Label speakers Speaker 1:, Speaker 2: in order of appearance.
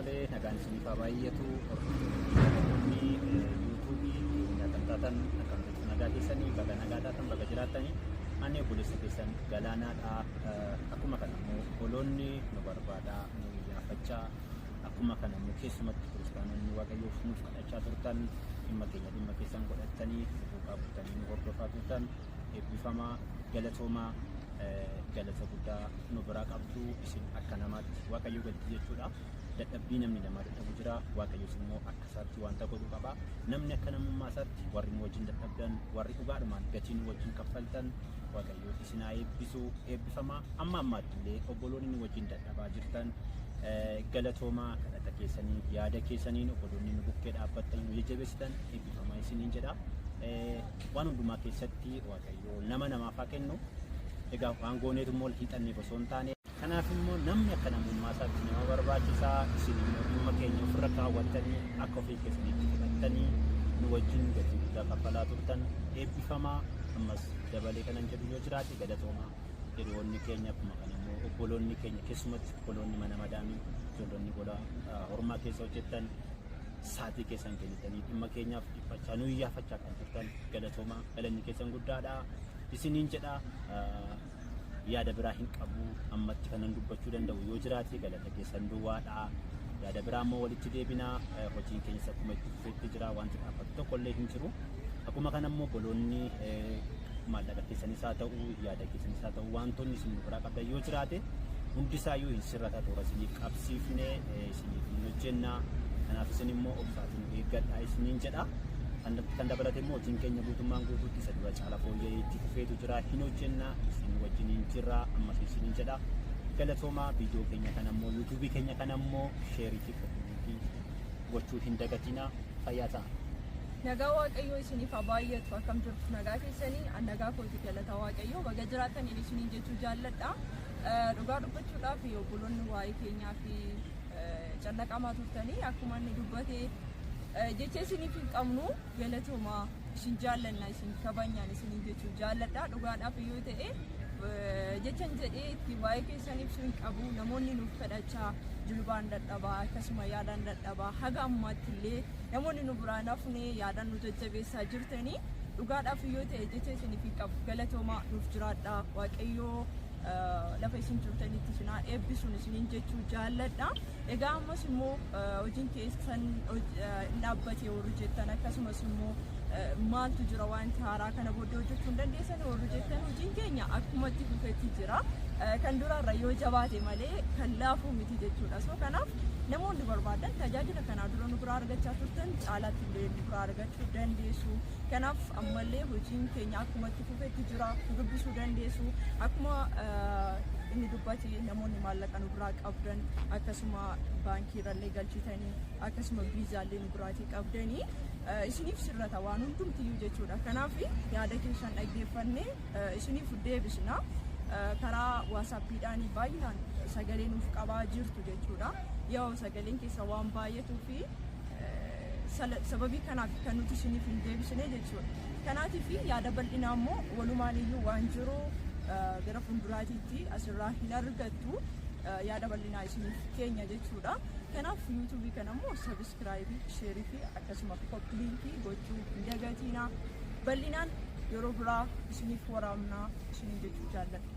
Speaker 1: Tolee, nagaan isiniif haa baay'atu. Yuutuubii nyaatan akkamitti nagaa keessanii baga nagaa taatan baga jiraatanii ani obboleessa keessan Galaanaadha. Akkuma kana immoo obboloonni nu barbaadaa nu yaafachaa akkuma kana immoo keessumatti kiristaanonni waaqayyoof nuuf kadhachaa turtan dhimma keessan godhattanii buuqaa bultanii nu hordofaa turtan eebbifamaa galatoomaa galata guddaa nu biraa qabdu isin akka namaatti waaqayyo galti jechuudha. Dadhabbii namni namaa dadhabu jira, waaqayyos immoo akka isaatti wanta godhu qaba. Namni akka namummaa isaatti warri nu wajjin dadhabdan warri dhugaadhumaan gatii nu wajjin kaffaltan waaqayyo isin haa eebbisu eebbifamaa. Amma ammaatti illee obboloonni nu wajjin dadhabaa jirtan galatoomaa kadhata keessanii yaada keessaniin obboloonni nu bukkee dhaabbattan nu jajjabeessitan eebbifamaa isiniin jedha. Waan hundumaa keessatti waaqayyo nama namaaf haa kennu. Egaa waan gooneetu immoo hiixanneef osoo hin taane kanaaf immoo namni akka namummaa isaatti nama barbaachisaa. Isin immoo dhimma keenya ofirra kaawwattanii akka ofii keessanitti fudhattanii nu wajjin gatii guddaa kaffalaa turtan eebbifamaa. Ammas dabalee kanan jedhu yoo jiraate galatoomaa. Hiriyoonni keenya akkuma kana immoo obboloonni keenya keessumatti obboloonni mana madaamii ijoollonni gola hormaa keessa hojjettan saatii keessan kennitanii dhimma keenyaaf dhiphachaa nu iyyaafachaa kan turtan galatoomaa. Galanni keessan guddaadha isiniin jedha. Yaada biraa hin qabu ammatti kanan dubbachuu danda'u yoo jiraate galata keessan duwwaadha. Yaada biraa immoo walitti deebinaa. Hojiin keenyas akkuma itti fufeetti jira, wanti dhaabbatu tokkollee hin jiru. Akkuma kana immoo obboloonni maallaqa keessanis haa ta'u yaada keessanis haa ta'u wantoonni isin biraa qabdan yoo jiraate hundisaayyuu hin sirrata toora isiniif qabsiifne isiniif hin hojjennaa. Kanaaf isin immoo obsaatiin eeggadhaa isiniin jedha. Kan dabalate immoo hojiin keenya guutummaan guutuutti isa dura caala fooyya'ee itti fufeetu jira, hin hojjennaa isin wajjiniin jirra ammas isiniin jedha. Galatoomaa. Viidiyoo keenya kana immoo yuutuubii keenya kana immoo sheerii fi koomentiitii gochuu hin dagatinaa. Fayyaa ta'a.
Speaker 2: Nagaa waaqayyoo isiniif haa baay'atu. Akkam jirtu nagaa keessanii nagaa kooti galata waaqayyoo baga jiraatan isiniin jechuu jaalladha. Dhugaa dubbachuudhaaf obboloonni waa'ee keenyaa fi callaqamaa turtanii akkuma inni dubbate jecha isiniif hin qabnu galatoomaa isin jaallanna isin kabanyaan isiniin jechuu jaalladha. Dhugaadhaaf yoo ta'e jechan jedhee itti waa'ee keessan ibsuu hin qabu. Namoonni nuuf kadhachaa jilbaan dadhabaa akkasuma yaadaan dadhabaa haga ammaatti illee namoonni nu biraan hafne yaadaan nu jajjabeessaa jirtanii dhugaadhaaf yoo ta'e jecha isiniif hin qabu galatoomaa nuuf jiraadha. Waaqayyoo lafa isin jirtanitti isin haa eebbisuun isiniin jechuu jaalladha. Egaa ammas immoo hojiin keessan dhaabbatee warri jettan akkasumas immoo maaltu jira wanti haaraa kana booddee hojjechuu hin dandeessan warri jettan hojiin keenya akkumatti fufeetti jira. Kan duraarra yoo jabaate malee kan laafuu miti jechuudha. So kanaaf namoonni barbaadan tajaajila kanaa dura nu biraa argachaa turtan caalaatti illee nu biraa argachuu dandeessu. Kanaaf ammallee hojiin keenya akkumatti fufeetti jira. Dubbisuu dandeessu. Akkuma inni dubbate namoonni maallaqa nu biraa qabdan akkasuma baankii irrallee galchitanii akkasuma viizaallee nu biraatii qabdanii isiniif sirrata waan hundumtiyyuu jechuudha. Kanaaf yaada keessan dhaggeeffannee isiniif deebisna. Karaa waasaappiidhaan baay'inaan sagalee nuuf qabaa jirtu jechuudha. Yoo sagaleen keessa waan baay'atuu fi sababii kanaaf kan nuti isiniif hin deebisne jechuudha. Kanaatiif yaada bal'inaa immoo walumaan iyyuu waan jiru gara fuulduraatiitti asirraa hin argattu yaada bal'inaa isiniif keenya jechuudha. Kanaaf yuutuubii kana immoo sabiskiraayibii, sheerii fi akkasuma koppiliinkii gochuu hin dagatinaa. Bal'inaan yeroo biraa isiniif waraabnaa isiniin jechuu jaalladha.